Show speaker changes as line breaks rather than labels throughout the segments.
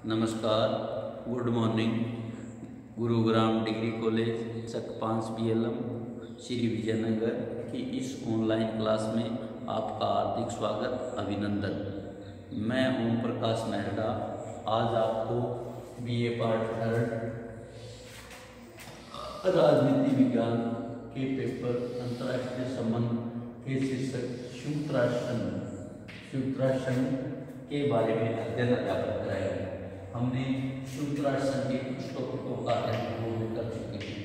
नमस्कार, good morning. Gurugram degree college सकपांस BLM Shri Vijaynagar की इस ऑनलाइन क्लास में आपका हार्दिक स्वागत, अभिनंदन। मैं ओम प्रकाश मेहरा आज आपको BA पार्ट 3 राजनीति विज्ञान के पेपर अंतर्राष्ट्रीय संबंध के शीर्षक सूत्रासन के बारे में अध्ययन अध्यापन कराएंगे। हमने सूत्रासन के कुछ टॉपिकों का अध्ययन पूर्ण कर चुके हैं।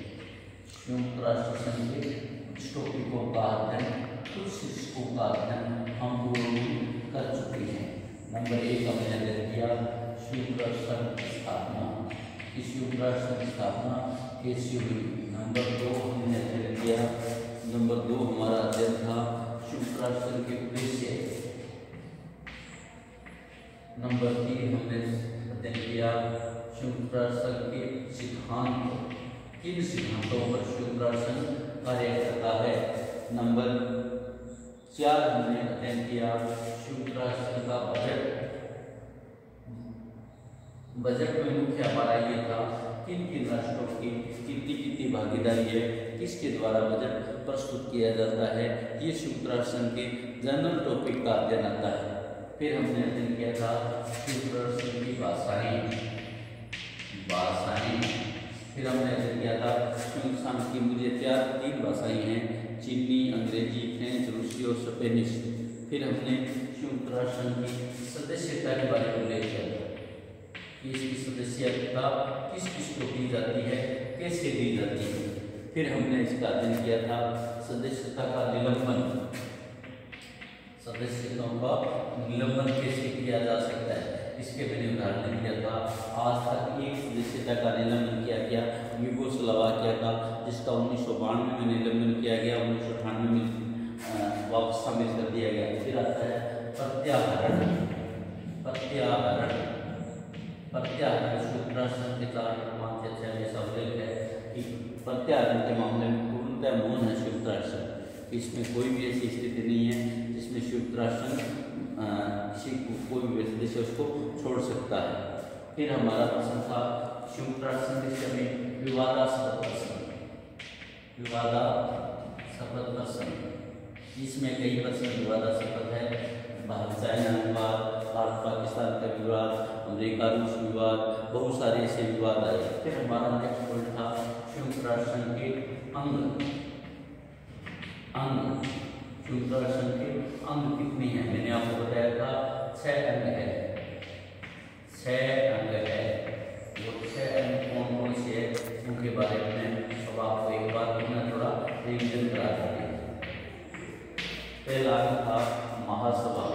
सूत्रासन के कुछ टॉपिकों का अध्ययन, कुछ शीर्षकों का अध्ययन हम पूर्ण कर चुके हैं। नंबर 1 हमने अध्ययन किया सूत्रासन की स्थापना, इस सूत्रासन की स्थापना कैसी हुई। नंबर 2 हमने अध्ययन किया, नंबर 2 हमारा अध्ययन था सूत्रासन के उद्देश्य। नंबर 3 हमने अध्ययन किया सूत्रासन के सिद्धांत, किन सिद्धांतों पर सूत्रासन कार्य करता है। नंबर 4 हमने अध्ययन किया सूत्रासन का बजट में मुख्य हमारा ये था किन किन राष्ट्रों की कितनी भागीदारी है, किसके द्वारा बजट प्रस्तुत किया जाता है, ये सूत्रासन के जनरल टॉपिक का अध्ययन आता है। फिर हमने अध्ययन किया था सूत्रासन की भाषाएं। फिर हमने अध्ययन किया था सूत्रासन की मुझे 3 भाषाएं हैं, चीनी, अंग्रेजी, फ्रेंच, रूसी और स्पेनिश। फिर हमने सूत्रासन की सदस्यता के बारे में उल्लेख किया था कि इसकी सदस्यता किस किस को दी जाती है, कैसे दी जाती है। फिर हमने इसका अध्ययन किया था सदस्यता का निलंबन, सदस्यताओं का निलंबन कैसे किया जा सकता है, इसके मैंने उदाहरण दिया था। आज तक एक सदस्यता का निलंबन किया गया यूगोस्लाविया का, जिसका 1992 में निलंबन किया गया, 1998 में वापस शामिल कर दिया गया। फिर आता है प्रत्याहरण सूत्रासन के 4 5 या 6 ऐसा उल्लेख है कि प्रत्याहरण के मामले में पूर्णतः मौन है सूत्रासन। इसमें कोई भी ऐसी स्थिति नहीं है जिसमें सूत्रासन किसी को कोई भी सदस्य उसको छोड़ सकता है। फिर हमारा प्रश्न था सूत्रासन विषय में विवादास्पद प्रश्न। इसमें कई प्रश्न विवादास्पद है। भारत चाइना विवाद, भारत पाकिस्तान का विवाद, अमेरिका रूस विवाद, बहुत सारे ऐसे विवाद आए। फिर हमारा नेक्स्ट पॉइंट था सूत्रासन के अंग। सूत्रासन के अंग कितने हैं, मैंने आपको बताया था 6 अंग है। 6 अंग है, वो 6 अंग कौन कौन से है उनके बारे में अब आपको एक बार थोड़ा रिविजन करा देंगे। पहला था महासभा।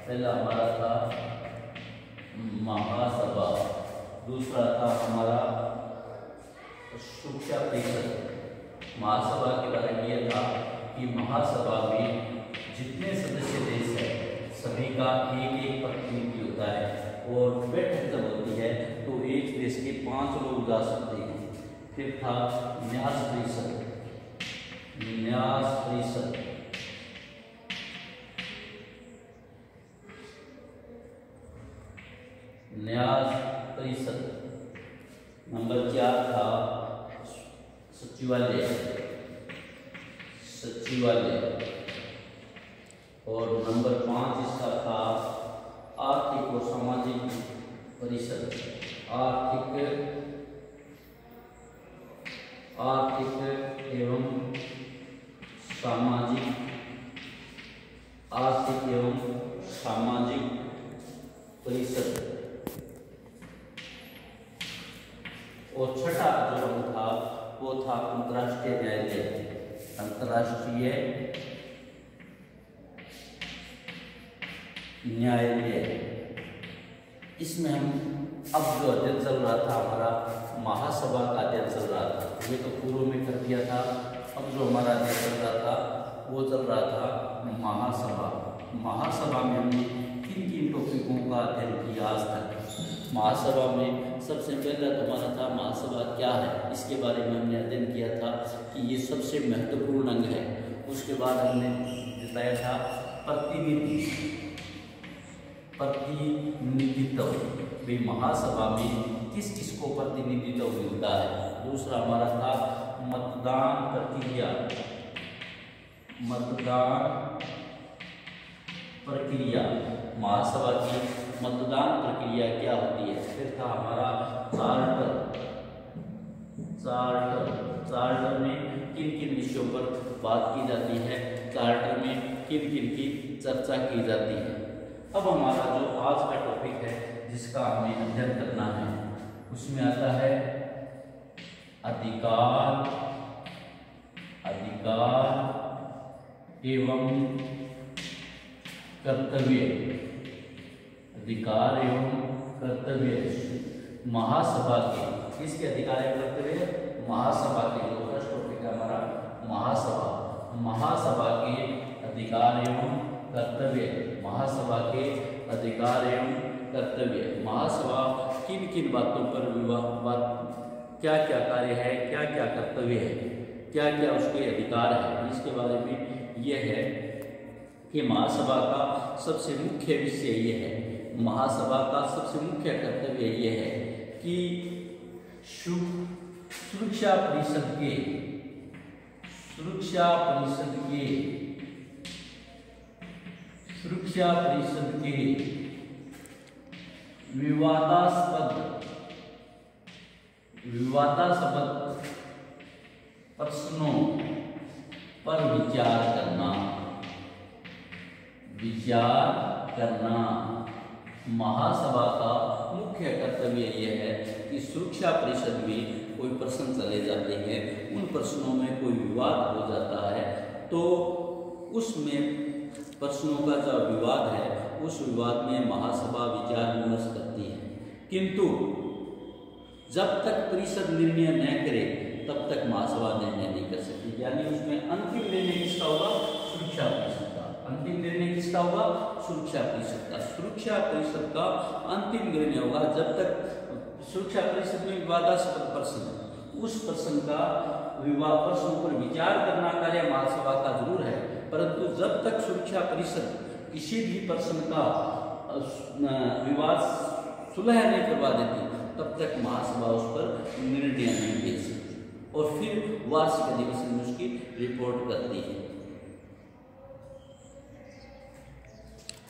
पहला हमारा था महासभा। दूसरा था हमारा सुरक्षा परिषद। महासभा के बारे में यह था कि महासभा में जितने सदस्य देश है सभी का एक प्रतिनिधि होता है, और बैठक जब होती है तो एक देश के 5 लोग जा सकते हैं। फिर था न्यास परिषद। नंबर 4 था सचिवालय। और नंबर 5 इसका था आर्थिक और सामाजिक परिषद। आर्थिक एवं सामाजिक परिषद। और छठा जो अंग था वो था अंतर्राष्ट्रीय न्यायालय। इसमें हम अब जो अध्ययन चल रहा था हमारा महासभा का अध्ययन चल रहा था, ये तो पूर्व में कर दिया था। अब जो हमारा अध्ययन चल रहा था वो चल रहा था महासभा में हमने किन टॉपिकों का अध्ययन किया आज तक। महासभा में सबसे पहला हमारा था महासभा क्या है, इसके बारे में हमने अध्ययन किया था कि ये सबसे महत्वपूर्ण अंग है। उसके बाद हमने बताया था प्रतिनिधि प्रतिनिधित्व, वे महासभा में किस किस को प्रतिनिधित्व मिलता है। दूसरा हमारा था मतदान प्रक्रिया, मतदान प्रक्रिया, महासभा की मतदान प्रक्रिया क्या होती है। फिर था हमारा चार्टर, चार्टर में किन किन विषयों पर बात की जाती है, चार्टर में किन किन की चर्चा की जाती है। अब हमारा जो आज का टॉपिक है जिसका हमें अध्ययन करना है उसमें आता है अधिकार, अधिकार एवं कर्तव्य, अधिकार एवं कर्तव्य महासभा के, किसके अधिकार एवं कर्तव्य, महासभा के। जो फर्स्ट टॉपिक है हमारा महासभा, महासभा के अधिकार एवं कर्तव्य, महासभा के अधिकार एवं कर्तव्य। महासभा किन किन बातों पर क्या क्या कार्य है, क्या क्या कर्तव्य है, क्या क्या उसके अधिकार है, इसके बारे में यह है कि महासभा का सबसे मुख्य विषय ये है, महासभा का सबसे मुख्य कर्तव्य ये है कि सुरक्षा परिषद के, सुरक्षा परिषद के, सुरक्षा परिषद के विवादास्पद प्रश्नों पर विचार करना। महासभा का मुख्य कर्तव्य यह है कि सुरक्षा परिषद में कोई प्रश्न चले जाते हैं, उन प्रश्नों में कोई विवाद हो जाता है तो उसमें प्रश्नों का जो विवाद है उस विवाद में महासभा विचार विमर्श करती है, किंतु जब तक परिषद निर्णय न करे तब तक महासभा निर्णय नहीं कर सकती। यानी उसमें अंतिम निर्णय किसका होगा, सुरक्षा परिषद का। अंतिम निर्णय किसका होगा, सुरक्षा परिषद का। सुरक्षा परिषद का अंतिम निर्णय होगा। जब तक सुरक्षा परिषद में विवादास्पद प्रश्न, उस प्रश्न का प्रश्नों पर विचार करना कार्य महासभा का जरूर है, परंतु जब तक सुरक्षा परिषद किसी भी प्रश्न का विवाद सुलह नहीं करवा देती तब तक महासभा उस पर निर्णय नहीं दे सकती और फिर वार्षिक अधिवेशन में उसकी रिपोर्ट करती है।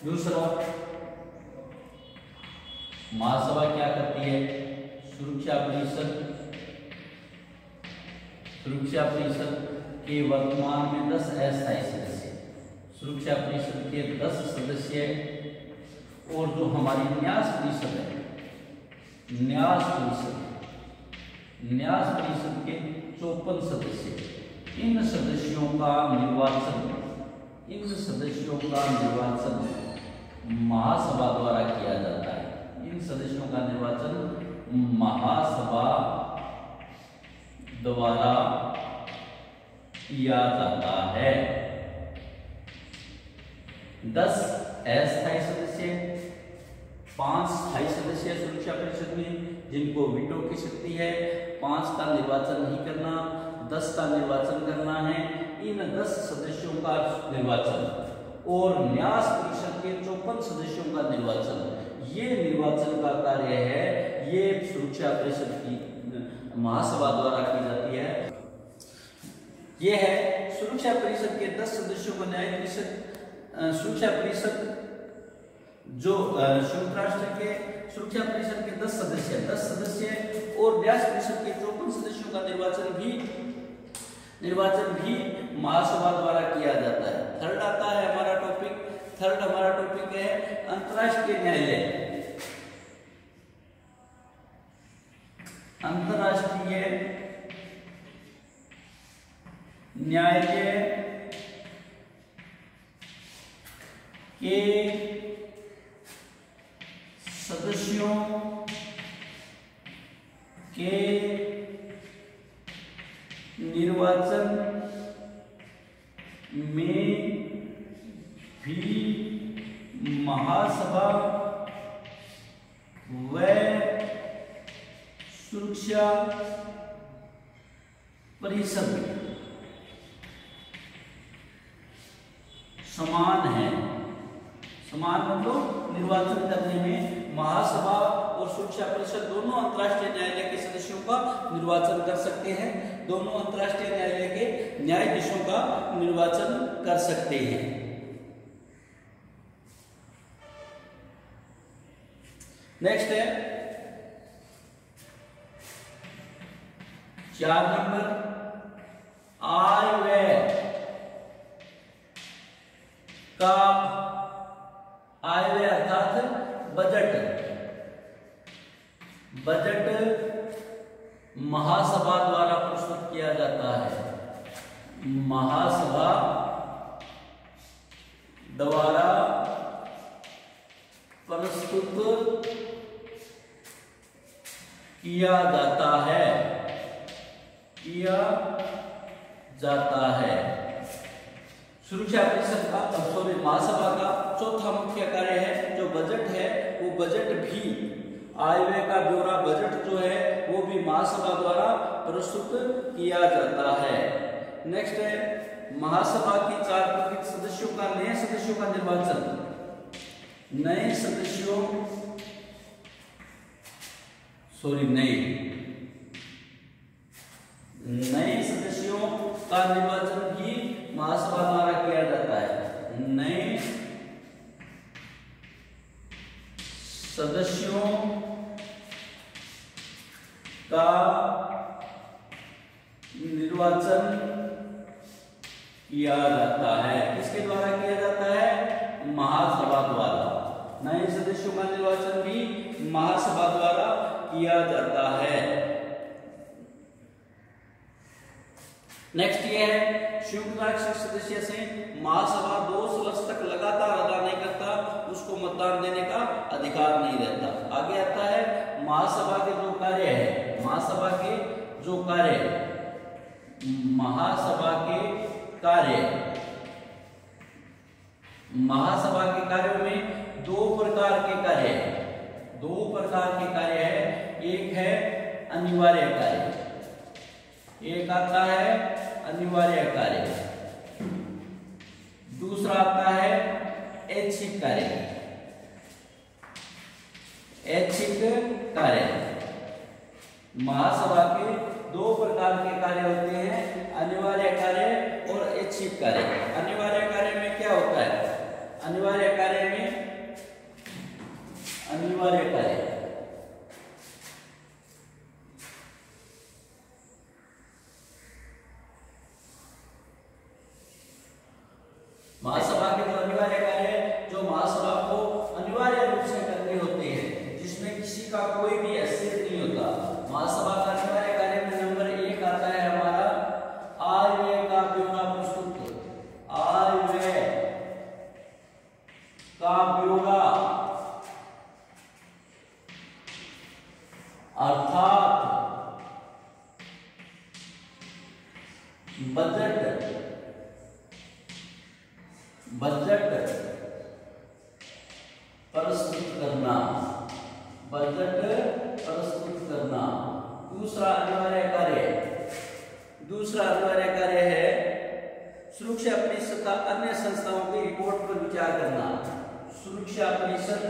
दूसरा, महासभा क्या करती है, सुरक्षा परिषद के वर्तमान में 10 अस्थायी सदस्य, सुरक्षा परिषद के 10 सदस्य और जो हमारी न्यास परिषद है, न्यास परिषद के 54 सदस्य, इन सदस्यों का निर्वाचन महासभा द्वारा किया जाता है। इन सदस्यों का निर्वाचन महासभा द्वारा किया जाता है। 10 अस्थायी सदस्य, 5 स्थायी सदस्य सुरक्षा परिषद में जिनको वीटो की शक्ति है, 5 का निर्वाचन नहीं करना, 10 का निर्वाचन करना है। इन 10 सदस्यों का निर्वाचन और न्यास परिषद के 54 सदस्यों का निर्वाचन, ये निर्वाचन का कार्य है, ये सुरक्षा परिषद की महासभा द्वारा की जाती है। ये है सुरक्षा परिषद के 10 सदस्यों को न्याय परिषद, सुरक्षा परिषद जो संयुक्त राष्ट्र के सुरक्षा परिषद के 10 सदस्य और न्यास परिषद के 54 सदस्यों का निर्वाचन भी महासभा द्वारा किया जाता है। थर्ड आता है हमारा टॉपिक है अंतर्राष्ट्रीय न्यायालय। अंतर्राष्ट्रीय न्यायालय के सदस्यों के निर्वाचन में भी महासभा व सुरक्षा परिषद समान है। समान मतलब निर्वाचन करने में महासभा और सुरक्षा परिषद दोनों अंतर्राष्ट्रीय न्यायालय के सदस्यों का निर्वाचन कर सकते हैं। दोनों अंतर्राष्ट्रीय न्यायालय के न्यायाधीशों का निर्वाचन कर सकते हैं। नेक्स्ट है 4 नंबर, आय व्यय का, आय व्यय अर्थात बजट महासभा द्वारा प्रस्तुत किया जाता है। महासभा द्वारा प्रस्तुत किया जाता है। सुरक्षा परिषद का, महासभा का चौथा मुख्य कार्य है जो बजट है, वो बजट भी, आय व्यय का ब्यौरा बजट जो है वो भी महासभा द्वारा प्रस्तुत किया जाता है। नेक्स्ट है महासभा की 4 प्रतिशत सदस्यों का, नए सदस्यों का निर्वाचन। नए सदस्यों का निर्वाचन भी महासभा द्वारा किया जाता है। नए सदस्यों का निर्वाचन किया जाता है। किसके द्वारा किया जाता है? महासभा द्वारा। नए सदस्यों का निर्वाचन भी महासभा द्वारा किया जाता है। नेक्स्ट ये है संयुक्त राष्ट्र सदस्य से महासभा 2 वर्ष तक लगातार अदा नहीं करता, उसको मतदान देने का अधिकार नहीं रहता। आगे आता है महासभा के जो कार्य है, महासभा के कार्यों में 2 प्रकार के कार्य है। 2 प्रकार के कार्य है। एक है अनिवार्य कार्य, एक आता है अनिवार्य कार्य, दूसरा आता है ऐच्छिक कार्य। ऐच्छिक कार्य, महासभा के 2 प्रकार के कार्य होते हैं, अनिवार्य कार्य और ऐच्छिक कार्य। अनिवार्य कार्य में क्या होता है? अनिवार्य कार्य महासभा के जो अनिवार्य कार्य है, जो महासभा को अनिवार्य रूप से करने होते हैं, जिसमें किसी का कोई भी हैसियत नहीं होता। महासभा का अनिवार्य कार्य में नंबर 1 आता है हमारा आय व्यय का ब्यौरा प्रस्तुत। आय व्यय का ब्यौरा अर्थात बजट प्रस्तुत करना। दूसरा अनिवार्य कार्य है सुरक्षा परिषद का अन्य संस्थाओं की रिपोर्ट पर विचार करना। सुरक्षा परिषद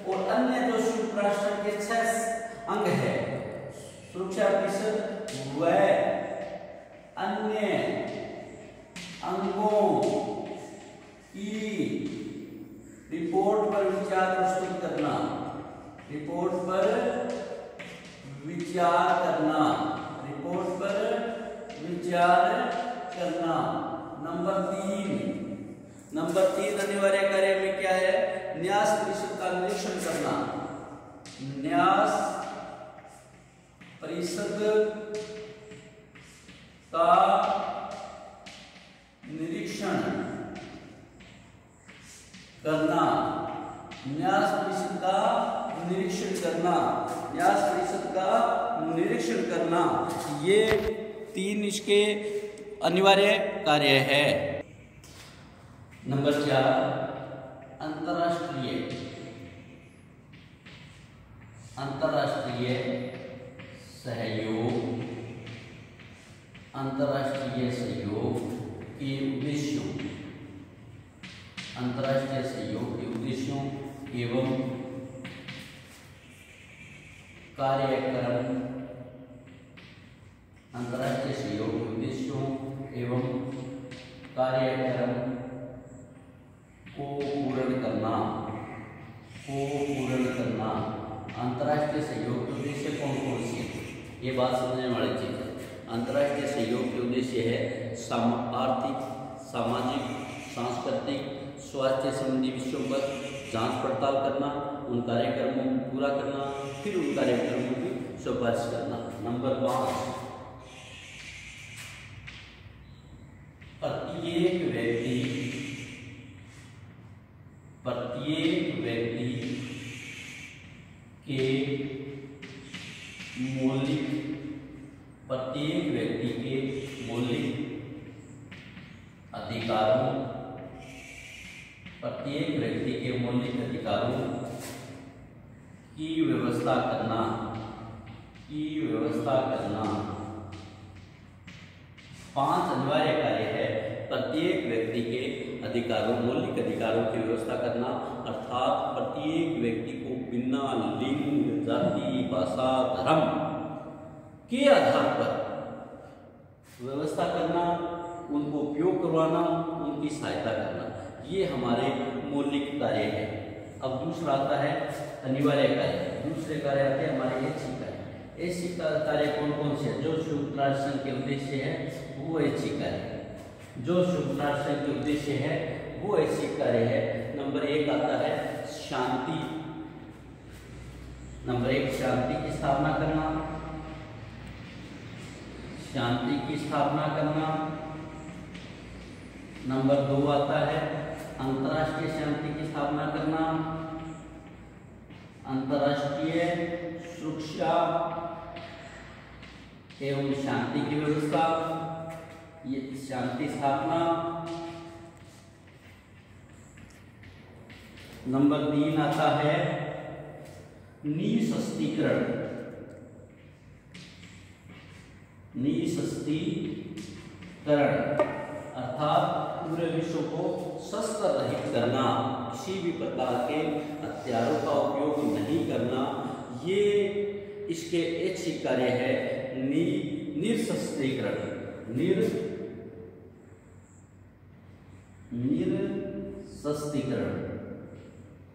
और अन्य जो संयुक्त राष्ट्र के 6 अंग है, सुरक्षा परिषद व अन्य अंगों की रिपोर्ट पर विचार प्रस्तुत करना। नंबर 3 अनिवार्य कार्य में क्या है? न्यास परिषद का निरीक्षण करना। न्यास परिषद का निरीक्षण करना। ये 3 इसके अनिवार्य कार्य है। नंबर 4 अंतरराष्ट्रीय सहयोग के उद्देश्यों अंतर्राष्ट्रीय सहयोग के उद्देश्यों एवं कार्यक्रम, अंतर्राष्ट्रीय सहयोग के उद्देश्यों एवं कार्यक्रम को पूर्ण करना, अंतर्राष्ट्रीय सहयोग के उद्देश्य कौन कौन से हैं? ये बात समझने वाली चीज है। अंतर्राष्ट्रीय सहयोग के उद्देश्य है आर्थिक, सामाजिक, सांस्कृतिक, स्वास्थ्य संबंधी विषयों पर जांच पड़ताल करना, उन कार्यक्रमों को पूरा करना, फिर उन कार्यक्रमों की सिफारिश करना। नंबर 5, प्रत्येक व्यक्ति के मौलिक अधिकारों की व्यवस्था करना। 5 अनिवार्य कार्य है। प्रत्येक व्यक्ति के मौलिक अधिकारों की व्यवस्था करना, अर्थात प्रत्येक व्यक्ति को बिना लिंग, जाति, भाषा, धर्म के आधार पर व्यवस्था करना, उनको उपयोग करवाना, उनकी सहायता करना, ये हमारे मौलिक कार्य है। अब दूसरा आता है अनिवार्य कार्य। दूसरे कार्य आते हैं हमारे ऐच्छिक कार्य। ऐच्छिक कार्य कौन कौन से हैं? जो संयुक्त राष्ट्र संघ के उद्देश्य है वो ऐच्छिक कार्य है। जो संयुक्त राष्ट्र संघ के उद्देश्य है वो ऐच्छिक कार्य है। नंबर 1 आता है शांति। नंबर 1 शांति की स्थापना करना, नंबर 2 आता है अंतर्राष्ट्रीय शांति की स्थापना करना, अंतर्राष्ट्रीय सुरक्षा एवं शांति की व्यवस्था, ये शांति स्थापना। नंबर 3 आता है निःशस्त्रीकरण, अर्थात पूरे विश्व को शस्त्र रहित करना, किसी भी प्रकार के हथियारों का उपयोग नहीं करना, ये इसके ऐच्छिक कार्य है।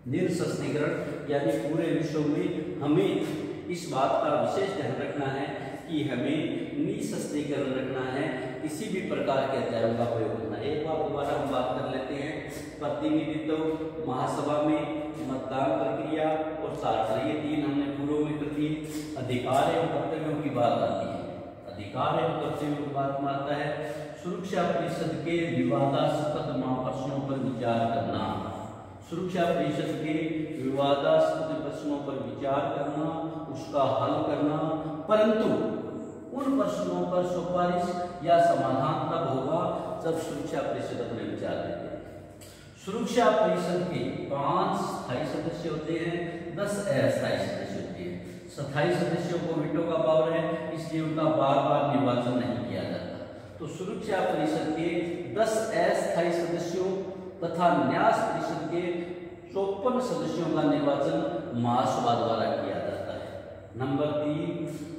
निरशस्त्रीकरण यानी पूरे विश्व में हमें इस बात का विशेष ध्यान रखना है कि हमें निःशस्त्रीकरण रखना है, किसी भी प्रकार के हथियारों का प्रयोग करना। एक बार दोबारा हम बात कर लेते हैं। प्रतिनिधित्व, महासभा में मतदान प्रक्रिया और शासन, ये 3 हमने पूर्व में कर दिए। अधिकार एवं कर्तव्यों की बात आती है। अधिकार एवं कर्तव्यों की बात में आता है सुरक्षा परिषद के विवादास्पद प्रश्नों पर विचार करना, सुरक्षा परिषद के विवादास्पद प्रश्नों पर विचार करना, उसका हल करना, परंतु उन प्रश्नों पर सिफारिश या समाधान तब होगा जब सुरक्षा परिषद अपने विचार देते हैं। सुरक्षा परिषद के 5 स्थायी सदस्य होते हैं, 10 अस्थायी सदस्य होते हैं। स्थायी सदस्यों को वीटो का पावर है, इसलिए उनका बार-बार निर्वाचन नहीं किया जाता। तो सुरक्षा परिषद के 10 अस्थायी सदस्यों तथा न्यास परिषद के 54 सदस्यों का निर्वाचन महासभा द्वारा किया जाता है। नंबर 3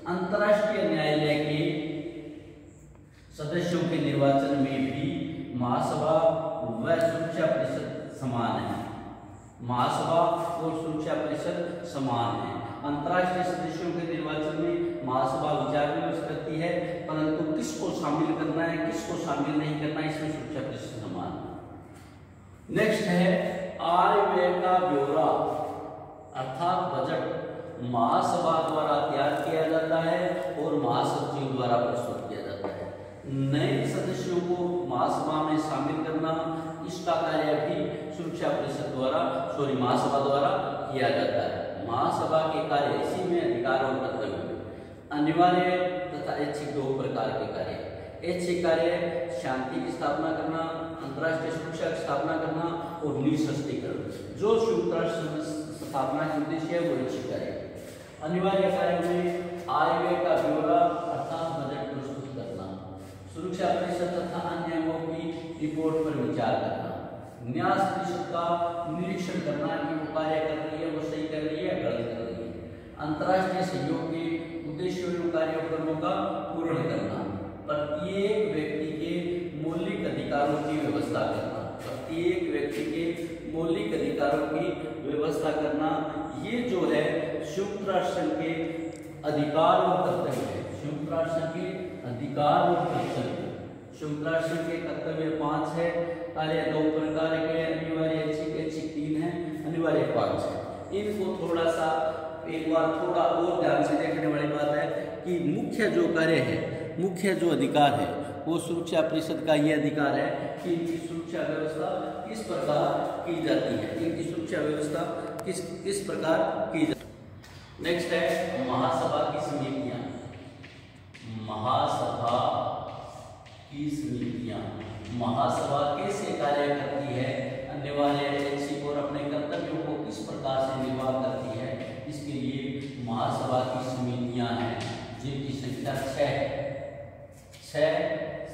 अंतर्राष्ट्रीय न्यायालय के सदस्यों के निर्वाचन में भी महासभा व सुरक्षा परिषद समान है। महासभा और सुरक्षा परिषद समान है। अंतर्राष्ट्रीय सदस्यों के निर्वाचन में महासभा विचार विमर्श करती है, परंतु किसको शामिल करना है, किसको शामिल नहीं करना है, इसमें सुरक्षा परिषद समान है। नेक्स्ट है आय व्यय का ब्यौरा, अर्थात बजट महासभा द्वारा तैयार किया जाता है और महासचिव द्वारा प्रस्तुत किया जाता है। नए सदस्यों को महासभा में शामिल करना, इसका कार्य भी सुरक्षा परिषद द्वारा महासभा द्वारा किया जाता है। महासभा के कार्य इसी में अधिकार और कर्तव्य, अनिवार्य तथा ऐच्छिक 2 प्रकार के कार्य। ऐच्छिक कार्य शांति की स्थापना करना, अंतर्राष्ट्रीय सुरक्षा की स्थापना करना और निःशस्त्रीकरण। जो संयुक्त राष्ट्र स्थापना के उद्देश्य है वो ऐच्छिक कार्य। अनिवार्य कार्य में आय व्यय का ब्यौरा अर्थात बजट प्रस्तुत करना, सुरक्षा परिषद तथा अन्य अंगों की रिपोर्ट पर विचार करना, न्यास परिषद का निरीक्षण करना कि वो कार्य कर रही है, वो सही कर रही है या गलत कर रही है। अंतर्राष्ट्रीय सहयोग के उद्देश्यों एवं कार्यक्रमों का पूर्ण करना, प्रत्येक व्यक्ति के मौलिक अधिकारों की व्यवस्था करना, प्रत्येक व्यक्ति के मौलिक अधिकारों की व्यवस्था करना, ये जो है संयुक्त राष्ट्र संघ के अधिकार और कर्तव्य है। संयुक्त राष्ट्र संघ के अधिकार और कर्तव्य, संयुक्त राष्ट्र संघ के कर्तव्य 5 है, कार्य 2 प्रकार के, अनिवार्य ऐच्छिक 3 है, अनिवार्य 5 है। इनको थोड़ा सा एक बार थोड़ा और ध्यान से देखने वाली बात है कि मुख्य जो कार्य है, मुख्य जो अधिकार है, वो सुरक्षा परिषद का ये अधिकार है कि इनकी सुरक्षा व्यवस्था किस प्रकार की जाती है, इनकी सुरक्षा व्यवस्था किस प्रकार की जाती है। नेक्स्ट है महासभा की समितियां। महासभा की समितियां, महासभा कैसे कार्य करती है, अनिवार्य ऐच्छिक और अपने कर्तव्यों को किस प्रकार से निर्वाह करती है, इसके लिए महासभा की समितियां हैं, जिनकी संख्या 6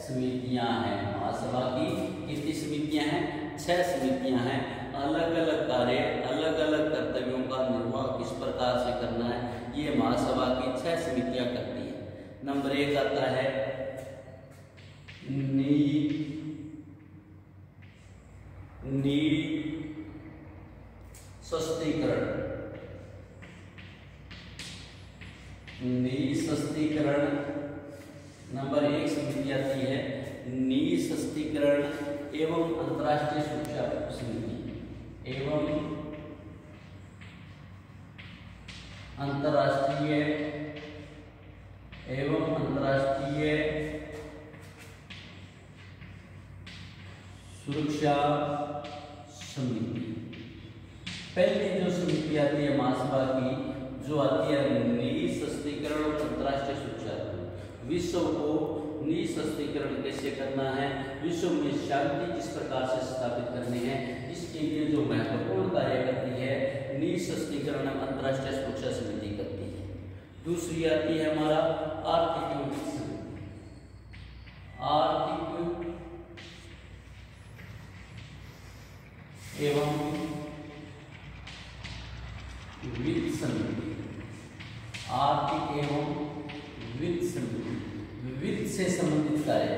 समितियां हैं। महासभा की कितनी समितियां हैं? 6 समितियां हैं। अलग अलग कार्य, अलग अलग कर्तव्यों का निर्वाह किस प्रकार से करना है, ये महासभा की 6 समितियां करती है। नंबर 1 आता है निःशस्त्रीकरण। नंबर 1 समिति आती है निःशस्त्रीकरण एवं अंतर्राष्ट्रीय सुरक्षा समिति, एवं अंतर्राष्ट्रीय सुरक्षा समिति। पहली जो समिति आती है महासभा की, जो आती है निःशस्त्रीकरण और अंतर्राष्ट्रीय सुरक्षा। विश्व को निःशस्त्रीकरण कैसे करना है, विश्व में शांति किस प्रकार से स्थापित करनी है, इसके लिए जो महत्वपूर्ण कार्य करती है निःशस्त्रीकरण अंतर्राष्ट्रीय सुरक्षा समिति करती है। दूसरी आती है हमारा आर्थिक वित्त समिति। आर्थिक एवं वित्त समिति, आर्थिक एवं वित्त समिति। वित्त से संबंधित कार्य,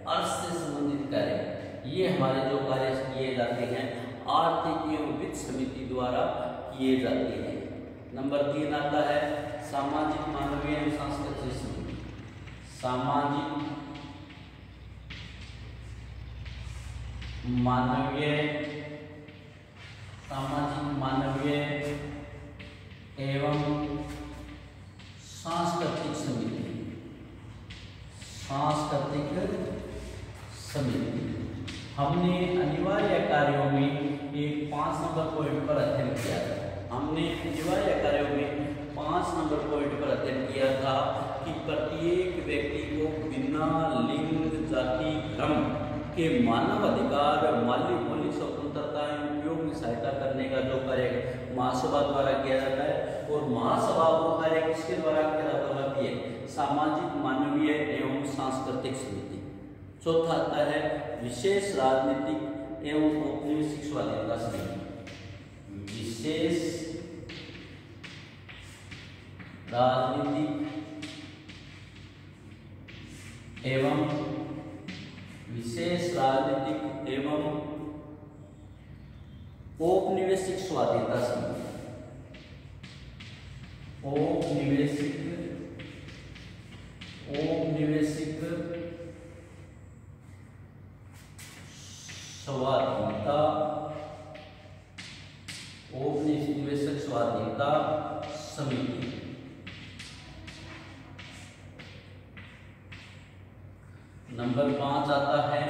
अर्थ से संबंधित कार्य, ये हमारे जो कार्य किए जाते हैं आर्थिक एवं वित्त समिति द्वारा किए जाते हैं। नंबर 3 आता है सामाजिक, मानवीय एवं सांस्कृतिक समिति। सामाजिक, मानवीय एवं सांस्कृतिक समिति। सांस्कृतिक समिति हमने अनिवार्य कार्यों में एक 5 नंबर पॉइंट पर अध्ययन किया था। हमने अनिवार्य कार्यों में 5 नंबर पॉइंट पर अध्ययन किया था कि प्रत्येक व्यक्ति को बिना लिंग, जाति, धर्म के मानव अधिकार, मौलिक स्वतंत्रता एवं उपयोग में सहायता करने का जो कार्य महासभा द्वारा किया जाता है, और महासभा वो कार्य किसके द्वारा किया जाती है? सामाजिक, मानवीय एवं सांस्कृतिक समिति। चौथा आता है विशेष राजनीतिक एवं औपनिवेशिक स्वाधीनता समिति। विशेष राजनीतिक एवं औपनिवेशिक स्वाधीनता समिति। औपनिवेशिक स्वाधीनता समिति। नंबर 5 आता है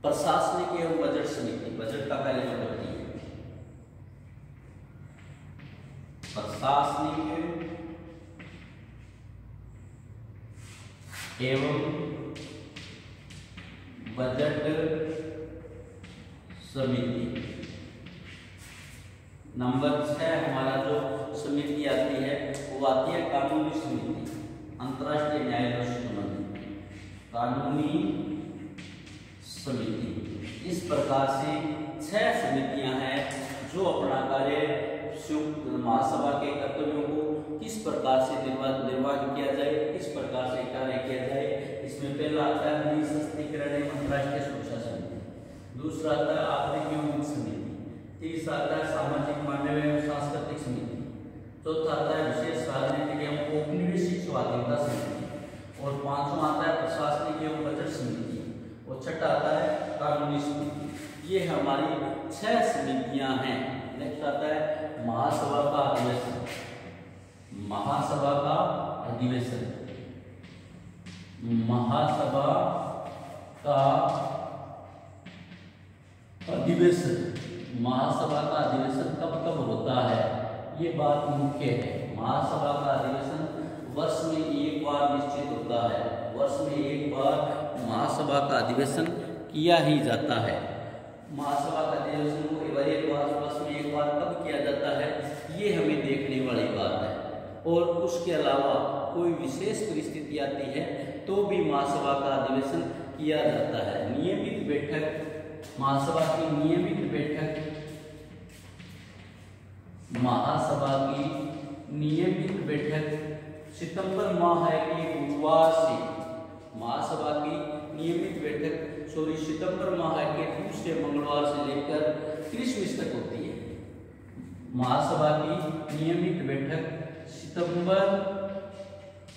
प्रशासनिक एवं बजट समिति। बजट का कार्य करती है। प्रशासनिक एवं बजट समिति। नंबर 6 हमारा जो समिति आती है वो आती है कानूनी समिति, अंतर्राष्ट्रीय न्याय से संबंधित। कानूनी समिति। इस प्रकार से 6 समितियां हैं जो अपना कार्य संयुक्त महासभा के कर्तव्यों को किस प्रकार से निर्वाह किया जाए, किस प्रकार से कार्य किया जाए। इसमें पहला आता है निःशस्त्रीकरण एवं अंतर्राष्ट्रीय सुरक्षा समिति, दूसरा आता है आपदा एवं समिति, तीसरा आता है सामाजिक मानवीय एवं सांस्कृतिक समिति, चौथा आता है विशेष राजनीतिक एवं औपनिवेशिक स्वाधीनता समिति, और पांचवा आता है प्रशासनिक एवं बजट समिति, और छठा आता है कानूनी समिति। ये हमारी 6 समितियां हैं। नेक्स्ट आता है महासभा का अधिवेशन। महासभा का अधिवेशन, महासभा का अधिवेशन, महासभा का अधिवेशन कब कब होता है, ये बात मुख्य है। महासभा का अधिवेशन वर्ष में एक बार निश्चित होता है, वर्ष में एक बार महासभा का अधिवेशन किया ही जाता है। महासभा का अधिवेशन को एक बार वर्ष में एक बार कब किया जाता है, ये हमें देखने वाली बात है। और उसके अलावा कोई विशेष परिस्थिति आती है तो भी महासभा का अधिवेशन किया जाता है। नियमित बैठक, महासभा की नियमित बैठक, महासभा की नियमित बैठक सितंबर माह के गुरुवार से, महासभा की नियमित बैठक सितंबर माह के दूसरे मंगलवार से लेकर क्रिसमस तक होती है। महासभा की नियमित बैठक सितंबर,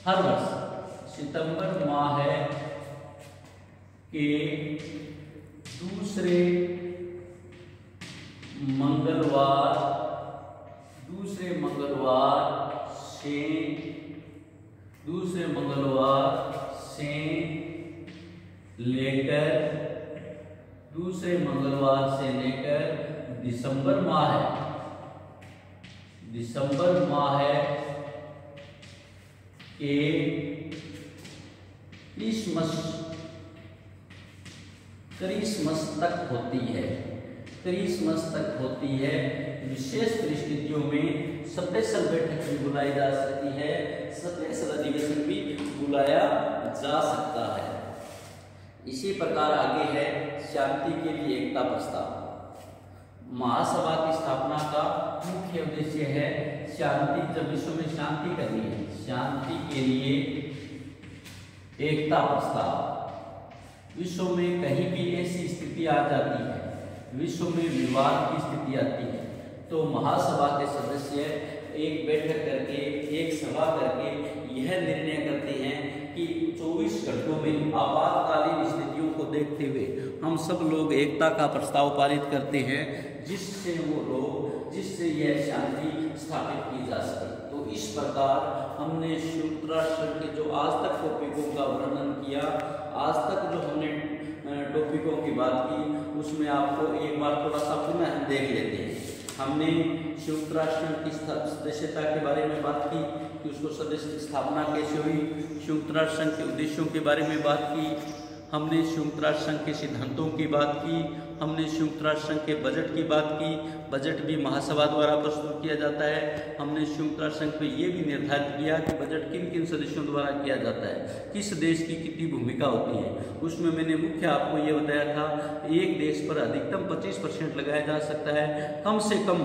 हर वर्ष सितंबर माह के दूसरे मंगलवार से लेकर दिसंबर माह के क्रिसमस तक होती है। क्रिसमस तक होती है। विशेष परिस्थितियों में स्पेशल बैठक भी बुलाई जा सकती है, स्पेशल अधिवेशन भी बुलाया जा सकता है। इसी प्रकार आगे है शांति के लिए एकता प्रस्ताव। महासभा की स्थापना का मुख्य उद्देश्य है शांति, जब विश्व में शांति करनी है, शांति के लिए एकता प्रस्ताव। विश्व में कहीं भी ऐसी स्थिति आ जाती है, विश्व में विवाद की स्थिति आती है, तो महासभा के सदस्य एक बैठक करके, एक सभा करके यह निर्णय करते हैं कि 24 घंटों में आपातकालीन स्थितियों को देखते हुए हम सब लोग एकता का प्रस्ताव पारित करते हैं, जिससे यह शांति स्थापित की जा सके। तो इस प्रकार हमने संयुक्त राष्ट्र के जो आज तक टॉपिकों का वर्णन किया, आज तक जो हमने टॉपिकों की बात की, उसमें आपको एक बार थोड़ा सा पुनः हम देख लेते हैं। हमने संयुक्त राष्ट्र की सदस्यता के बारे में बात की कि उसको सदस्य स्थापना कैसे हुई, संयुक्त राष्ट्र संघ के उद्देश्यों के बारे में बात की, हमने संयुक्त राष्ट्र संघ के सिद्धांतों की बात की, हमने संयुक्त राष्ट्र संघ के बजट की बात की, बजट भी महासभा द्वारा प्रस्तुत किया जाता है। हमने संयुक्त राष्ट्र संघ में ये भी निर्धारित किया कि बजट किन किन सदस्यों द्वारा किया जाता है, किस देश की कितनी भूमिका होती है। उसमें मैंने मुख्य आपको ये बताया था, एक देश पर अधिकतम 25% लगाया जा सकता है, कम से कम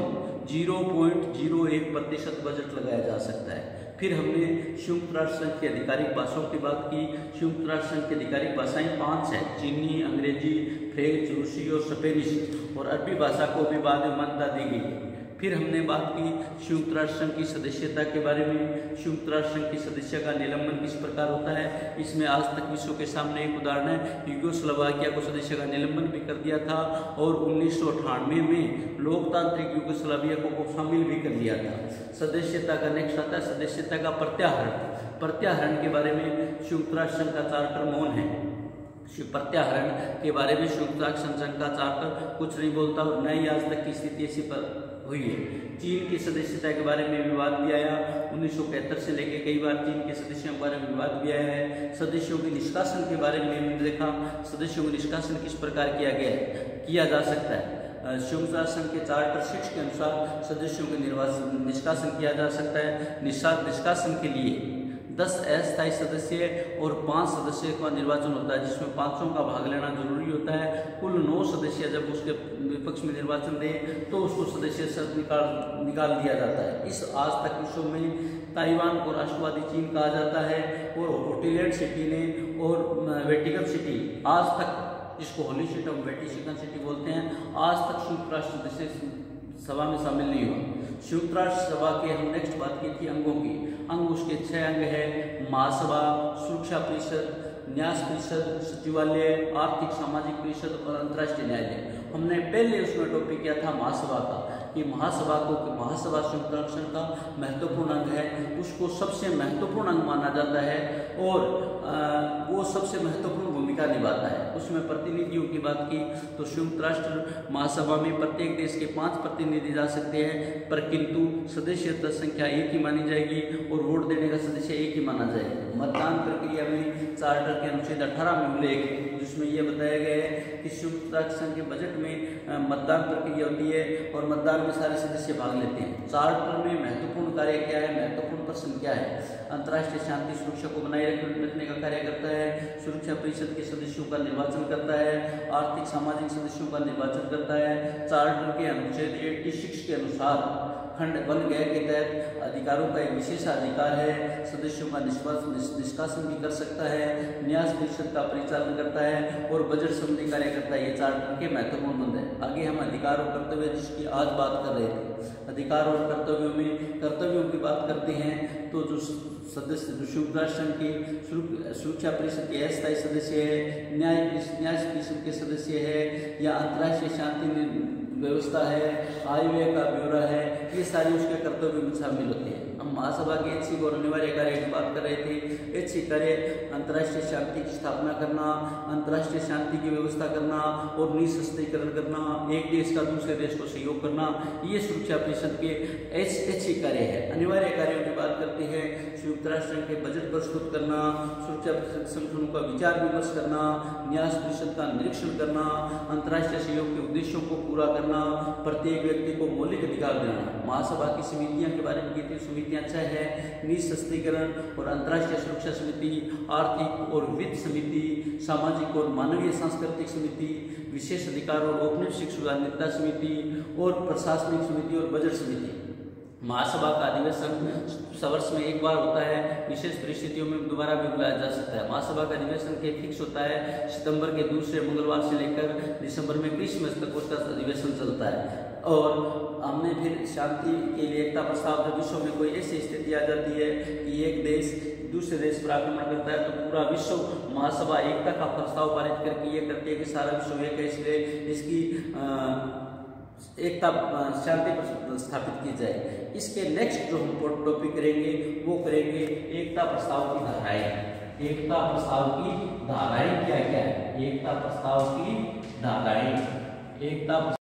0.01% बजट लगाया जा सकता है। फिर हमने संयुक्त राष्ट्र संघ की आधिकारिक भाषाओं की बात की। संयुक्त राष्ट्र संघ की आधिकारिक भाषाएं 5 हैं, चीनी, अंग्रेजी, फ्रेंच, रूसी और स्पेनिश, और अरबी भाषा को भी बाद में मान्यता दी गई। फिर हमने बात की संयुक्त राष्ट्र संघ की सदस्यता के बारे में। संयुक्त राष्ट्र संघ की सदस्य का निलंबन किस प्रकार होता है, इसमें आज तक विश्व के सामने एक उदाहरण है, यूगोस्लाविया को सदस्य का निलंबन भी कर दिया था, और 1998 में लोकतांत्रिक यूगोस्लाविया को शामिल भी कर दिया था। सदस्यता का नेक्स्ट आता है सदस्यता का प्रत्याहरण। प्रत्याहरण के बारे में संयुक्त राष्ट्र संघ का चार्टर मौन है। प्रत्याहरण के बारे में संयुक्त राष्ट्र संघ का चार्टर कुछ नहीं बोलता, और न ही आज तक की स्थिति ऐसी पर हुई है। चीन की सदस्यता के बारे में विवाद भी आया, 1971 से लेकर कई बार चीन के सदस्यों के बारे में विवाद भी आया है। सदस्यों के निष्कासन के बारे में हमने देखा, सदस्यों का निष्कासन किस प्रकार किया जा सकता है। संयुक्त राष्ट्र संघ के चार्टर 6 के अनुसार सदस्यों के निष्कासन किया जा सकता है। निष्कासन के लिए 10 अस्थायी सदस्य और 5 सदस्य का निर्वाचन होता है, जिसमें 5 का भाग लेना जरूरी होता है। कुल 9 सदस्य जब उसके विपक्ष में निर्वाचन दे तो उसको सदस्य से निकाल दिया जाता है। इस आज तक विश्व में ताइवान को राष्ट्रवादी चीन कहा जाता है और होटीलैंड सिटी ने और वेटिकन सिटी आज तक, जिसको होली सिटी और वेटिकन सिटी बोलते हैं, आज तक संयुक्त राष्ट्र सदस्य सभा में शामिल नहीं हुआ। संयुक्त राष्ट्र सभा के हम नेक्स्ट बात की थी अंगों की। अंग उसके 6 अंग है: महासभा, सुरक्षा परिषद, न्यास परिषद, सचिवालय, आर्थिक सामाजिक परिषद और अंतर्राष्ट्रीय न्यायालय। हमने पहले उसमें टॉपिक किया था महासभा का, कि महासभा संयुक्त राष्ट्र संघ का महत्वपूर्ण अंग है, उसको सबसे महत्वपूर्ण अंग माना जाता है और वो सबसे महत्वपूर्ण भूमिका निभाता है। उसमें प्रतिनिधियों की बात की तो संयुक्त राष्ट्र महासभा में प्रत्येक देश के 5 प्रतिनिधि जा सकते हैं, पर किंतु सदस्यता संख्या 1 ही मानी जाएगी और वोट देने का सदस्य 1 ही माना जाएगा। मतदान प्रक्रिया में चार्टर के अनुच्छेद 18 में उल्लेख, जिसमें यह बताया गया है कि संयुक्त राष्ट्र संघ के बजट में मतदान प्रक्रिया होती है और मतदान में सारे सदस्य भाग लेते हैं। चार्टर में महत्वपूर्ण कार्य क्या है, महत्वपूर्ण प्रश्न क्या है? अंतर्राष्ट्रीय शांति सुरक्षा को बनाए रखने का कार्य करता है, सुरक्षा परिषद के सदस्यों का निर्वाचन करता है, आर्थिक सामाजिक सदस्यों का निर्वाचन करता है। चार्टर के अनुच्छेद 86 के अनुसार खंड बन गए के तहत अधिकारों का एक विशेषाधिकार है, सदस्यों का निष्कासन भी कर सकता है, न्यास परिषद का परिचालन करता है और बजट संबंधी कार्य करता है। ये चार्टर के महत्वपूर्ण बंद है। आगे हम अधिकार और कर्तव्य जिसकी आज बात कर रहे थे, अधिकार और कर्तव्यों में कर्तव्यों की बात करते हैं तो जो सदस्य जो संयुक्त राष्ट्र संघ के सुरक्षा परिषद के अस्थायी सदस्य है, न्याय परिषद के सदस्य है या अंतर्राष्ट्रीय शांति व्यवस्था है, हाईवे का ब्यूरो है, ये सारी उसके कर्तव्य में शामिल होते हैं। हम महासभा के ऐच्छिक और अनिवार्य कार्य की बात कर रहे थे। ऐच्छिक कार्य अंतर्राष्ट्रीय शांति की स्थापना करना, अंतर्राष्ट्रीय शांति की व्यवस्था करना और निःशस्त्रीकरण करना, एक देश का दूसरे देश को सहयोग करना, ये सुरक्षा परिषद के ऐच्छिक कार्य है। अनिवार्य कार्यों की बात करते हैं, संयुक्त राष्ट्र के बजट प्रस्तुत करना, सुरक्षा परिषद संगठनों का विचार विमर्श करना, न्यास परिषद का निरीक्षण करना, अंतर्राष्ट्रीय सहयोग के उद्देश्यों को पूरा करना, प्रत्येक व्यक्ति को मौलिक अधिकार देना। महासभा की समितियां के बारे में की समितियां 6 है: निःशस्त्रीकरण और अंतर्राष्ट्रीय सुरक्षा समिति, आर्थिक और वित्त समिति, सामाजिक और मानवीय सांस्कृतिक समिति, विशेष अधिकार और औपनिवेशिक सुधारणा समिति और प्रशासनिक समिति और बजट समिति। महासभा का अधिवेशन वर्ष में एक बार होता है, विशेष परिस्थितियों में दोबारा भी बुलाया जा सकता है। महासभा का अधिवेशन के फिक्स होता है, सितंबर के दूसरे मंगलवार से लेकर दिसंबर में क्रिसमस तक उसका अधिवेशन चलता है। और हमने फिर शांति के लिए एकता प्रस्ताव, जब विश्व में कोई ऐसी स्थिति आ जाती है कि एक देश दूसरे देश पर आक्रमण करता है तो पूरा विश्व महासभा एकता का प्रस्ताव पारित करके ये करती है कि सारा विश्व एक है, इसलिए इसकी एकता शांति स्थापित की जाए। इसके नेक्स्ट जो हम टॉपिक करेंगे वो करेंगे एकता प्रस्ताव की धाराएं। एकता प्रस्ताव की धाराएं क्या क्या है? एकता प्रस्ताव की धाराएं, एकता